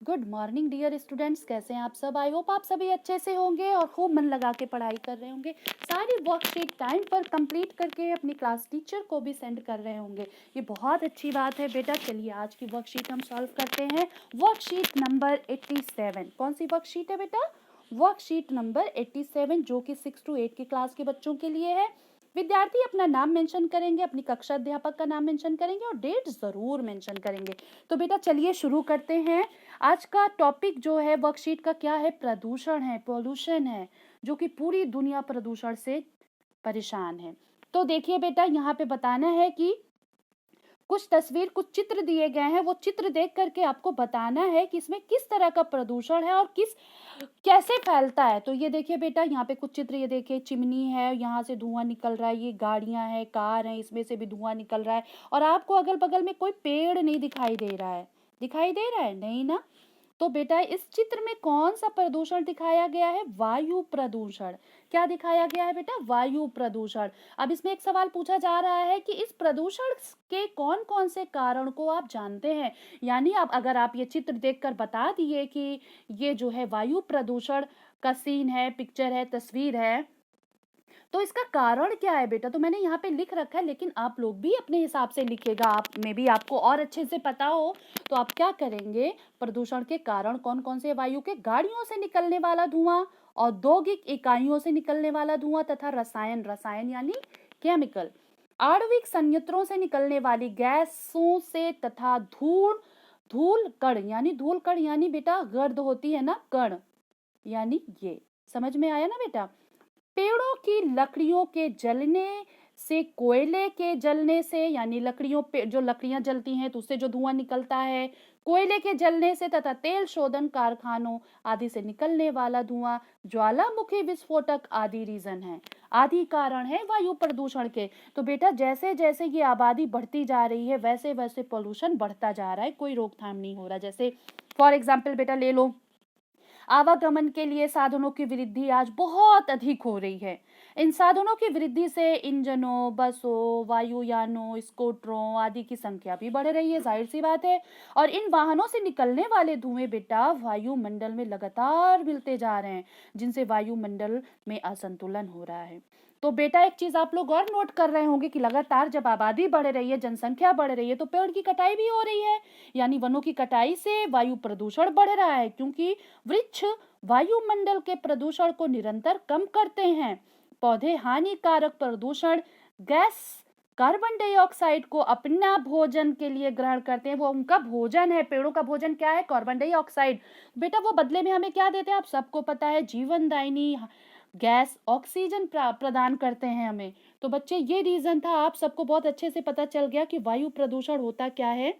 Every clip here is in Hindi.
गुड मॉर्निंग डियर स्टूडेंट्स, कैसे हैं आप सब। आई होप आप सभी अच्छे से होंगे और खूब मन लगा के पढ़ाई कर रहे होंगे। सारी वर्कशीट टाइम पर कंप्लीट करके अपनी क्लास टीचर को भी सेंड कर रहे होंगे। ये बहुत अच्छी बात है बेटा। चलिए आज की वर्कशीट हम सॉल्व करते हैं। Worksheet number 87। कौन सी वर्कशीट है बेटा? वर्कशीट नंबर 87, जो कि 6 to 8 की क्लास के बच्चों के लिए है। विद्यार्थी अपना नाम मेंशन करेंगे, अपनी कक्षा अध्यापक का नाम मेंशन करेंगे और डेट जरूर मेंशन करेंगे। तो बेटा चलिए शुरू करते हैं। आज का टॉपिक जो है वर्कशीट का क्या है? प्रदूषण है, पोल्यूशन है, जो कि पूरी दुनिया प्रदूषण से परेशान है। तो देखिए बेटा, यहाँ पे बताना है कि कुछ तस्वीर, कुछ चित्र दिए गए हैं। वो चित्र देख करके आपको बताना है कि इसमें किस तरह का प्रदूषण है और कैसे फैलता है। तो ये देखिए बेटा, यहाँ पे कुछ चित्र, ये देखिए चिमनी है, यहाँ से धुआं निकल रहा है, ये गाड़ियां हैं, कार हैं, इसमें से भी धुआं निकल रहा है। और आपको अगल बगल में कोई पेड़ नहीं दिखाई दे रहा है। दिखाई दे रहा है नहीं ना? तो बेटा इस चित्र में कौन सा प्रदूषण दिखाया गया है? वायु प्रदूषण। क्या दिखाया गया है बेटा? वायु प्रदूषण। अब इसमें एक सवाल पूछा जा रहा है कि इस प्रदूषण के कौन कौन से कारण को आप जानते हैं। यानी अब अगर आप ये चित्र देखकर बता दिए कि ये जो है वायु प्रदूषण का सीन है, पिक्चर है, तस्वीर है, तो इसका कारण क्या है बेटा? तो मैंने यहाँ पे लिख रखा है, लेकिन आप लोग भी अपने हिसाब से लिखेगा। आप में भी आपको और अच्छे से पता हो तो आप क्या करेंगे? प्रदूषण के कारण कौन कौन से? वायु के गाड़ियों से निकलने वाला धुआं, औद्योगिक इकाइयों से निकलने वाला धुआं तथा रसायन, रसायन यानी केमिकल, आणविक संयंत्रों से निकलने वाली गैसों से तथा धूल, धूल कण यानी धूल कण यानी बेटा गर्द होती है ना, कण यानी ये। समझ में आया ना बेटा? पेड़ों की लकड़ियों के जलने से, कोयले के जलने से यानी लकड़ियों पे जो लकड़ियां जलती हैं तो उससे जो धुआं निकलता है, कोयले के जलने से तथा तेल शोधन कारखानों आदि से निकलने वाला धुआं, ज्वालामुखी विस्फोटक आदि रीजन है, आदि कारण है वायु प्रदूषण के। तो बेटा जैसे जैसे ये आबादी बढ़ती जा रही है वैसे वैसे पोल्यूशन बढ़ता जा रहा है, कोई रोकथाम नहीं हो रहा। जैसे फॉर एग्जाम्पल बेटा ले लो, आवागमन के लिए साधनों की वृद्धि आज बहुत अधिक हो रही है। इन साधनों की वृद्धि से इंजनों, बसों, वायुयानों, स्कूटरों आदि की संख्या भी बढ़ रही है, जाहिर सी बात है। और इन वाहनों से निकलने वाले धुएं बेटा वायुमंडल में लगातार मिलते जा रहे हैं, जिनसे वायुमंडल में असंतुलन हो रहा है। तो बेटा एक चीज आप लोग और नोट कर रहे होंगे कि लगातार जब आबादी बढ़ रही है, जनसंख्या बढ़ रही है, तो पेड़ की कटाई भी हो रही है। यानी वनों की कटाई से वायु प्रदूषण बढ़ रहा है, क्योंकि वृक्ष वायुमंडल के प्रदूषण को निरंतर कम करते हैं। पौधे हानिकारक प्रदूषण गैस कार्बन डाइऑक्साइड को अपना भोजन के लिए ग्रहण करते हैं। वो उनका भोजन है। पेड़ों का भोजन क्या है? Carbon dioxide. बेटा वो बदले में हमें क्या देते हैं? आप सबको पता है, जीवनदायिनी गैस ऑक्सीजन प्रदान करते हैं हमें। तो बच्चे ये रीजन था, आप सबको बहुत अच्छे से पता चल गया कि वायु प्रदूषण होता क्या है,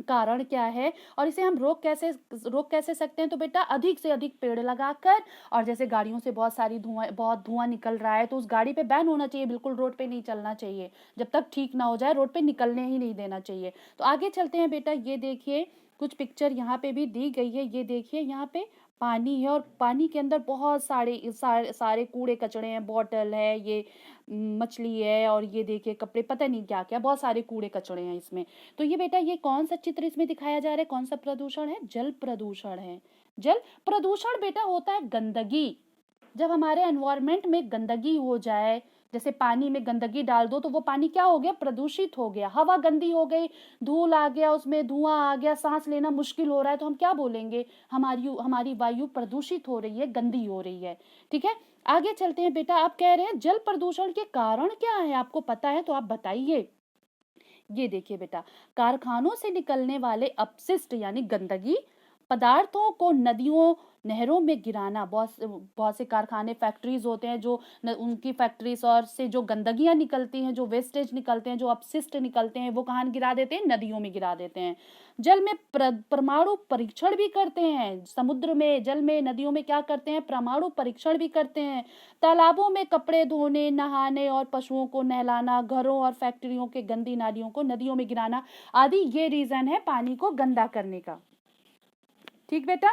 कारण क्या है और इसे हम रोक कैसे सकते हैं। तो बेटा अधिक से अधिक पेड़ लगाकर, और जैसे गाड़ियों से बहुत धुआं निकल रहा है तो उस गाड़ी पे बैन होना चाहिए, बिल्कुल रोड पे नहीं चलना चाहिए। जब तक ठीक ना हो जाए रोड पे निकलने ही नहीं देना चाहिए। तो आगे चलते हैं बेटा, ये देखिए कुछ पिक्चर यहाँ पे भी दी गई है। ये देखिए यहाँ पे पानी है और पानी के अंदर बहुत सारे कूड़े कचड़े हैं, बॉटल है, ये मछली है, और ये देखिए कपड़े, पता नहीं क्या क्या, बहुत सारे कूड़े कचड़े हैं इसमें। तो ये बेटा ये कौन सा चित्र इसमें दिखाया जा रहा है? कौन सा प्रदूषण है? जल प्रदूषण है। जल प्रदूषण बेटा होता है गंदगी। जब हमारे एनवायरनमेंट में गंदगी हो जाए, जैसे पानी में गंदगी डाल दो तो वो पानी क्या हो गया? प्रदूषित हो गया। हवा गंदी हो गई, धूल आ गया, उसमें धुआं आ गया, सांस लेना मुश्किल हो रहा है, तो हम क्या बोलेंगे? हमारी हमारी वायु प्रदूषित हो रही है, गंदी हो रही है। ठीक है, आगे चलते हैं बेटा। आप कह रहे हैं जल प्रदूषण के कारण क्या है, आपको पता है तो आप बताइए। ये देखिए बेटा, कारखानों से निकलने वाले अपशिष्ट यानी गंदगी पदार्थों को नदियों, नहरों में गिराना। बहुत से कारखाने, फैक्ट्रीज होते हैं जो उनकी फैक्ट्रीज और से जो गंदगियां निकलती हैं, जो वेस्टेज निकलते हैं, जो अपशिष्ट निकलते हैं, वो कहाँ गिरा देते हैं? नदियों में गिरा देते हैं। जल में परमाणु परीक्षण भी करते हैं। समुद्र में, जल में, नदियों में क्या करते हैं? परमाणु परीक्षण भी करते हैं। तालाबों में कपड़े धोने, नहाने और पशुओं को नहलाना, घरों और फैक्ट्रियों के गंदी नालियों को नदियों में गिराना आदि ये रीजन है पानी को गंदा करने का। ठीक बेटा,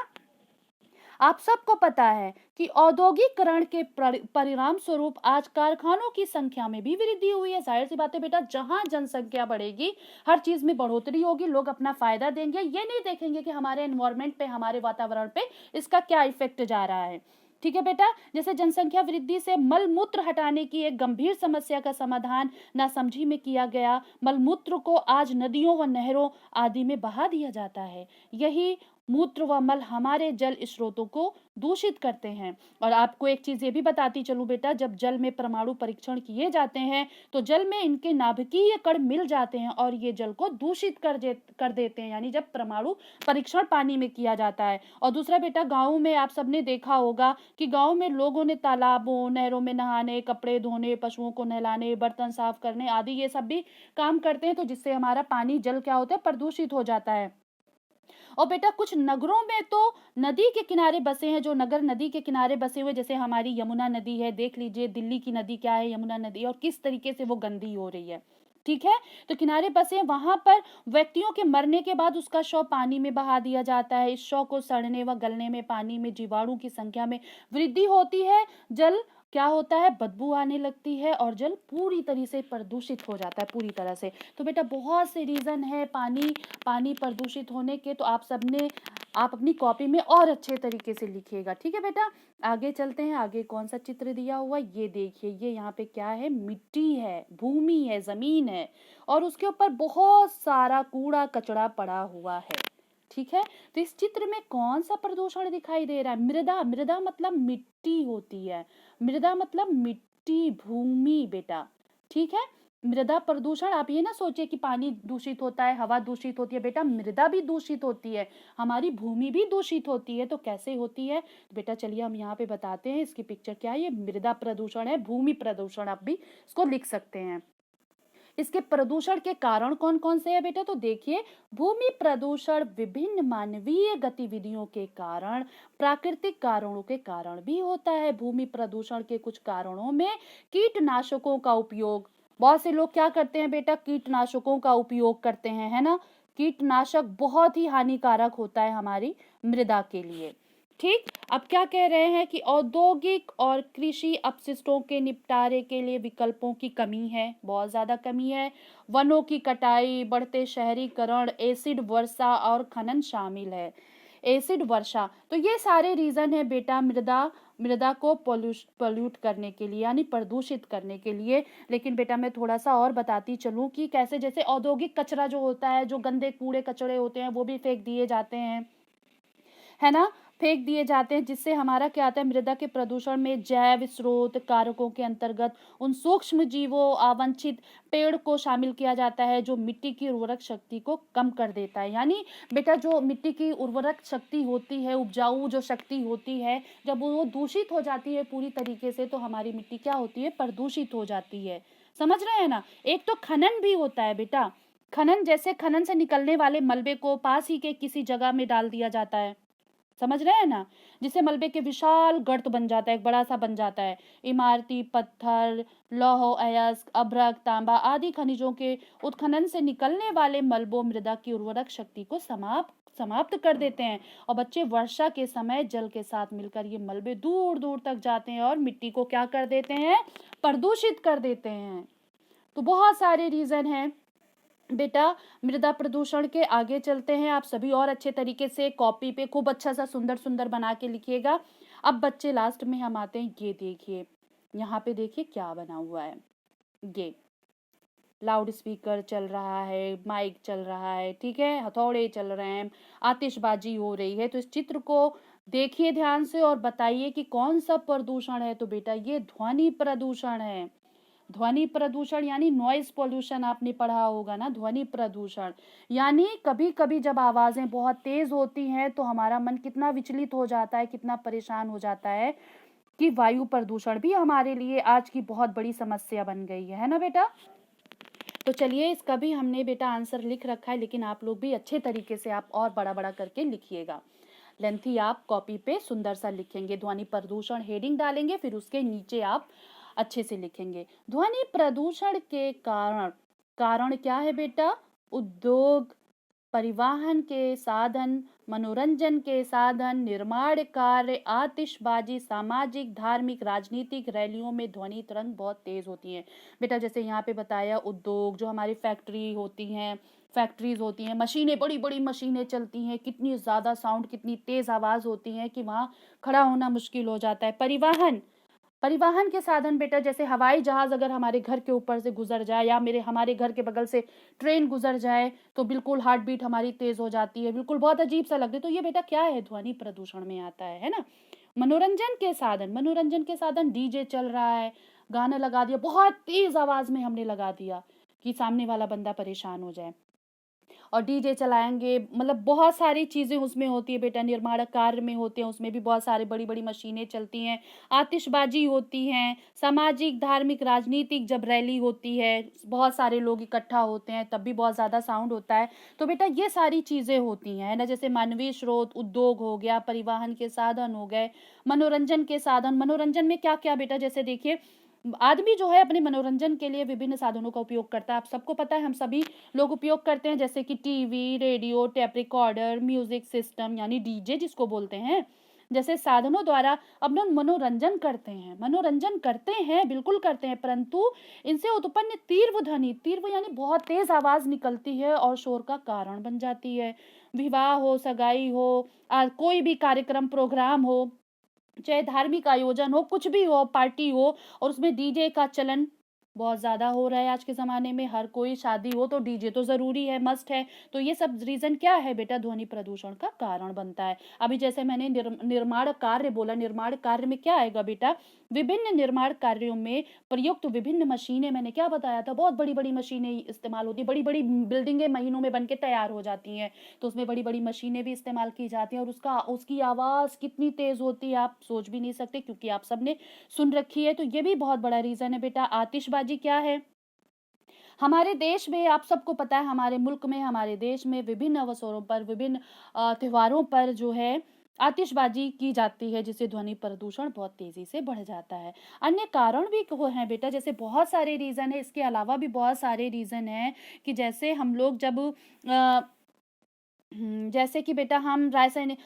आप सबको पता है कि औद्योगिकरण के परिणाम स्वरूप आज कारखानों की संख्या में भी वृद्धि हुई है। जाहिर सी बात है बेटा, जहां जनसंख्या बढ़ेगी हर चीज में बढ़ोतरी होगी, लोग अपना फायदा देंगे, ये नहीं देखेंगे कि हमारे एनवायरमेंट पे, हमारे वातावरण पे इसका क्या इफेक्ट जा रहा है। ठीक है बेटा, जैसे जनसंख्या वृद्धि से मल मूत्र हटाने की एक गंभीर समस्या का समाधान नासमझी में किया गया। मलमूत्र को आज नदियों व नहरों आदि में बहा दिया जाता है। यही मूत्र व मल हमारे जल स्रोतों को दूषित करते हैं। और आपको एक चीज ये भी बताती चलूं बेटा, जब जल में परमाणु परीक्षण किए जाते हैं तो जल में इनके नाभिकीय कण मिल जाते हैं और ये जल को दूषित कर देते हैं, यानी जब परमाणु परीक्षण पानी में किया जाता है। और दूसरा बेटा, गाँव में आप सबने देखा होगा कि गाँव में लोगों ने तालाबों, नहरों में नहाने, कपड़े धोने, पशुओं को नहलाने, बर्तन साफ करने आदि ये सब भी काम करते हैं, तो जिससे हमारा पानी, जल क्या होता है, प्रदूषित हो जाता है। और बेटा, कुछ नगरों में तो नदी के किनारे बसे हैं, जो नगर नदी के किनारे बसे हुए, जैसे हमारी यमुना नदी है, देख लीजिए दिल्ली की नदी क्या है, यमुना नदी, और किस तरीके से वो गंदी हो रही है। ठीक है, तो किनारे बसे वहां पर व्यक्तियों के मरने के बाद उसका शव पानी में बहा दिया जाता है। इस शव को सड़ने व गलने में पानी में जीवाणु की संख्या में वृद्धि होती है, जल क्या होता है, बदबू आने लगती है और जल पूरी तरह से प्रदूषित हो जाता है, पूरी तरह से। तो बेटा, बहुत से रीजन है पानी प्रदूषित होने के, तो आप अपनी कॉपी में और अच्छे तरीके से लिखिएगा। ठीक है बेटा, आगे चलते हैं। आगे कौन सा चित्र दिया हुआ, ये देखिए, ये यहाँ पे क्या है, मिट्टी है, भूमि है, जमीन है, और उसके ऊपर बहुत सारा कूड़ा कचरा पड़ा हुआ है। ठीक है, तो इस चित्र में कौन सा प्रदूषण दिखाई दे रहा है, मृदा। मृदा मतलब मिट्टी होती है, मृदा मतलब मिट्टी, भूमि बेटा। ठीक है, मृदा प्रदूषण, आप ये ना सोचे कि पानी दूषित होता है, हवा दूषित होती है, बेटा मृदा भी दूषित होती है, हमारी भूमि भी दूषित होती है। तो कैसे होती है बेटा, चलिए हम यहाँ पे बताते हैं। इसकी पिक्चर क्या है, ये मृदा प्रदूषण है, भूमि प्रदूषण आप भी इसको लिख सकते हैं। इसके प्रदूषण के कारण कौन कौन से हैं बेटा, तो देखिए, भूमि प्रदूषण विभिन्न मानवीय गतिविधियों के कारण, प्राकृतिक कारणों के कारण भी होता है। भूमि प्रदूषण के कुछ कारणों में कीटनाशकों का उपयोग, बहुत से लोग क्या करते हैं बेटा, कीटनाशकों का उपयोग करते हैं, है ना। कीटनाशक बहुत ही हानिकारक होता है हमारी मृदा के लिए। ठीक, अब क्या कह रहे हैं कि औद्योगिक और कृषि अपशिष्टों के निपटारे के लिए विकल्पों की कमी है, बहुत ज्यादा कमी है। वनों की कटाई, बढ़ते शहरीकरण, एसिड वर्षा और खनन शामिल है। एसिड वर्षा, तो ये सारे रीजन है बेटा मृदा को पोल्यूट करने के लिए, यानी प्रदूषित करने के लिए। लेकिन बेटा मैं थोड़ा सा और बताती चलूं कि कैसे, जैसे औद्योगिक कचरा जो होता है, जो गंदे कूड़े कचरे होते हैं वो भी फेंक दिए जाते हैं, है ना, फेंक दिए जाते हैं, जिससे हमारा क्या आता है, मृदा के प्रदूषण में जैव स्रोत कारकों के अंतर्गत उन सूक्ष्म जीवों, अवांछित पेड़ को शामिल किया जाता है, जो मिट्टी की उर्वरक शक्ति को कम कर देता है। यानी बेटा, जो मिट्टी की उर्वरक शक्ति होती है, उपजाऊ जो शक्ति होती है, जब वो दूषित हो जाती है पूरी तरीके से, तो हमारी मिट्टी क्या होती है, प्रदूषित हो जाती है। समझ रहे हैं ना। एक तो खनन भी होता है बेटा, खनन, जैसे खनन से निकलने वाले मलबे को पास ही के किसी जगह में डाल दिया जाता है, समझ रहे हैं ना, जिससे मलबे के विशाल गर्त बन जाता है, एक बड़ा सा बन जाता है। इमारती पत्थर, लौह अयस्क, अभ्रक, तांबा आदि खनिजों के उत्खनन से निकलने वाले मलबों मृदा की उर्वरक शक्ति को समाप्त कर देते हैं। और बच्चे, वर्षा के समय जल के साथ मिलकर ये मलबे दूर दूर तक जाते हैं और मिट्टी को क्या कर देते हैं, प्रदूषित कर देते हैं। तो बहुत सारे रीजन हैं बेटा मृदा प्रदूषण के। आगे चलते हैं, आप सभी और अच्छे तरीके से कॉपी पे खूब अच्छा सा सुंदर सुंदर बना के लिखिएगा। अब बच्चे लास्ट में हम आते हैं, ये देखिए, यहाँ पे देखिए क्या बना हुआ है, ये लाउड स्पीकर चल रहा है, माइक चल रहा है, ठीक है, हथौड़े चल रहे हैं, आतिशबाजी हो रही है। तो इस चित्र को देखिए ध्यान से और बताइए कि कौन सा प्रदूषण है। तो बेटा ये ध्वनि प्रदूषण है। ध्वनि प्रदूषण यानी नॉइज पोल्यूशन, आपने पढ़ा होगा ना, ध्वनि प्रदूषण। यानी कभी कभी जब आवाजें बहुत तेज होती हैं तो हमारा मन कितना विचलित हो जाता है, कितना परेशान हो जाता है, कि वायु प्रदूषण भी हमारे लिए आज की बहुत बड़ी समस्या बन गई है ना बेटा। तो चलिए, इसका भी हमने बेटा आंसर लिख रखा है, लेकिन आप लोग भी अच्छे तरीके से आप और बड़ा बड़ा करके लिखिएगा। लेंथी आप कॉपी पे सुंदर सा लिखेंगे, ध्वनि प्रदूषण हेडिंग डालेंगे, फिर उसके नीचे आप अच्छे से लिखेंगे। ध्वनि प्रदूषण के कारण क्या है बेटा, उद्योग, परिवहन के साधन, मनोरंजन के साधन, निर्माण कार्य, आतिशबाजी, सामाजिक, धार्मिक, राजनीतिक रैलियों में ध्वनि तरंग बहुत तेज होती हैं। बेटा जैसे यहाँ पे बताया उद्योग, जो हमारी फैक्ट्रीज होती हैं, मशीनें, बड़ी बड़ी मशीनें चलती हैं, कितनी ज़्यादा साउंड, कितनी तेज आवाज़ होती है कि वहाँ खड़ा होना मुश्किल हो जाता है। परिवहन, परिवहन के साधन बेटा जैसे हवाई जहाज अगर हमारे घर के ऊपर से गुजर जाए या मेरे हमारे घर के बगल से ट्रेन गुजर जाए तो बिल्कुल हार्ट बीट हमारी तेज हो जाती है, बिल्कुल बहुत अजीब सा लगता है। तो ये बेटा क्या है, ध्वनि प्रदूषण में आता है ना। मनोरंजन के साधन डीजे चल रहा है, गाना लगा दिया, बहुत तेज आवाज में हमने लगा दिया कि सामने वाला बंदा परेशान हो जाए, और डीजे चलाएंगे, मतलब बहुत सारी चीज़ें उसमें होती है बेटा, निर्माण कार्य में होते हैं, उसमें भी बहुत सारे बड़ी बड़ी मशीनें चलती हैं, आतिशबाजी होती हैं, सामाजिक, धार्मिक, राजनीतिक जब रैली होती है, बहुत सारे लोग इकट्ठा होते हैं तब भी बहुत ज़्यादा साउंड होता है। तो बेटा ये सारी चीज़ें होती हैं, है ना। जैसे मानवीय स्रोत, उद्योग हो गया, परिवहन के साधन हो गए, मनोरंजन के साधन। मनोरंजन में क्या क्या बेटा, जैसे देखिए आदमी जो है अपने मनोरंजन के लिए विभिन्न साधनों का उपयोग करता है। आप सबको पता है, हम सभी लोग उपयोग करते हैं, जैसे कि TV, radio, tape recorder, music system यानी डीजे जिसको बोलते हैं, जैसे साधनों द्वारा अपना मनोरंजन करते हैं, बिल्कुल करते हैं, परंतु इनसे उत्पन्न तीव्र ध्वनि, तीव्र यानी बहुत तेज आवाज निकलती है और शोर का कारण बन जाती है। विवाह हो, सगाई हो, कोई भी कार्यक्रम प्रोग्राम हो, चाहे धार्मिक आयोजन हो, कुछ भी हो, पार्टी हो, और उसमें डीजे का चलन बहुत ज़्यादा हो रहा है आज के ज़माने में। हर कोई शादी हो तो डीजे तो ज़रूरी है, मस्ट है। तो ये सब रीज़न क्या है बेटा, ध्वनि प्रदूषण का कारण बनता है। अभी जैसे मैंने निर्माण कार्य बोला, निर्माण कार्य में क्या आएगा बेटा, विभिन्न निर्माण कार्यों में प्रयुक्त विभिन्न मशीनें, मैंने क्या बताया था, बहुत बड़ी बड़ी मशीनें इस्तेमाल होती है, बड़ी बड़ी बिल्डिंगें महीनों में बन के तैयार हो जाती हैं, तो उसमें बड़ी बड़ी मशीनें भी इस्तेमाल की जाती हैं, और उसकी आवाज़ कितनी तेज़ होती है आप सोच भी नहीं सकते, क्योंकि आप सबने सुन रखी है। तो ये भी बहुत बड़ा रीज़न है बेटा। आतिशबाजी क्या है, हमारे देश में आप सबको पता है, हमारे मुल्क में, हमारे देश में विभिन्न अवसरों पर, विभिन्न त्योहारों पर जो है आतिशबाजी की जाती है, जिससे ध्वनि प्रदूषण बहुत तेजी से बढ़ जाता है। अन्य कारण भी हो हैं बेटा, जैसे बहुत सारे रीज़न है, इसके अलावा भी बहुत सारे रीज़न हैं कि जैसे हम लोग जब जैसे कि बेटा हम रासायनिक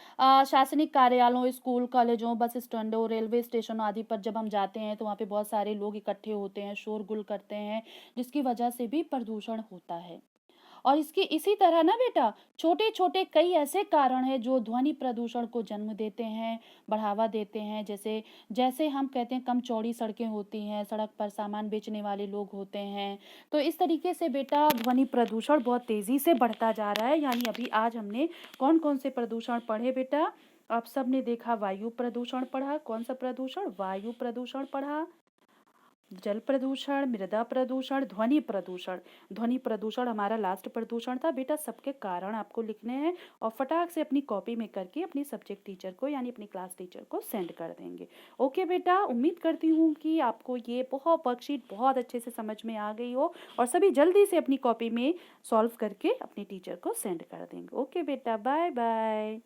शासनिक कार्यालयों, स्कूल, कॉलेजों, बस स्टैंडों, रेलवे स्टेशनों आदि पर जब हम जाते हैं तो वहाँ पे बहुत सारे लोग इकट्ठे होते हैं, शोरगुल करते हैं, जिसकी वजह से भी प्रदूषण होता है। और इसकी इसी तरह ना बेटा छोटे-छोटे कई ऐसे कारण हैं जो ध्वनि प्रदूषण को जन्म देते हैं, बढ़ावा देते हैं। जैसे जैसे हम कहते हैं कम चौड़ी सड़कें होती हैं, सड़क पर सामान बेचने वाले लोग होते हैं। तो इस तरीके से बेटा ध्वनि प्रदूषण बहुत तेज़ी से बढ़ता जा रहा है। यानी अभी आज हमने कौन-कौन से प्रदूषण पढ़े बेटा? आप सबने देखा वायु प्रदूषण पढ़ा, कौन-सा प्रदूषण? वायु प्रदूषण पढ़ा, जल प्रदूषण, मृदा प्रदूषण, ध्वनि प्रदूषण। ध्वनि प्रदूषण हमारा लास्ट प्रदूषण था बेटा। सबके कारण आपको लिखने हैं और फटाक से अपनी कॉपी में करके अपनी सब्जेक्ट टीचर को यानी अपनी क्लास टीचर को सेंड कर देंगे। ओके बेटा, उम्मीद करती हूँ कि आपको ये बहुत वर्कशीट बहुत अच्छे से समझ में आ गई हो और सभी जल्दी से अपनी कॉपी में सॉल्व करके अपनी टीचर को सेंड कर देंगे। ओके बेटा, बाय बाय।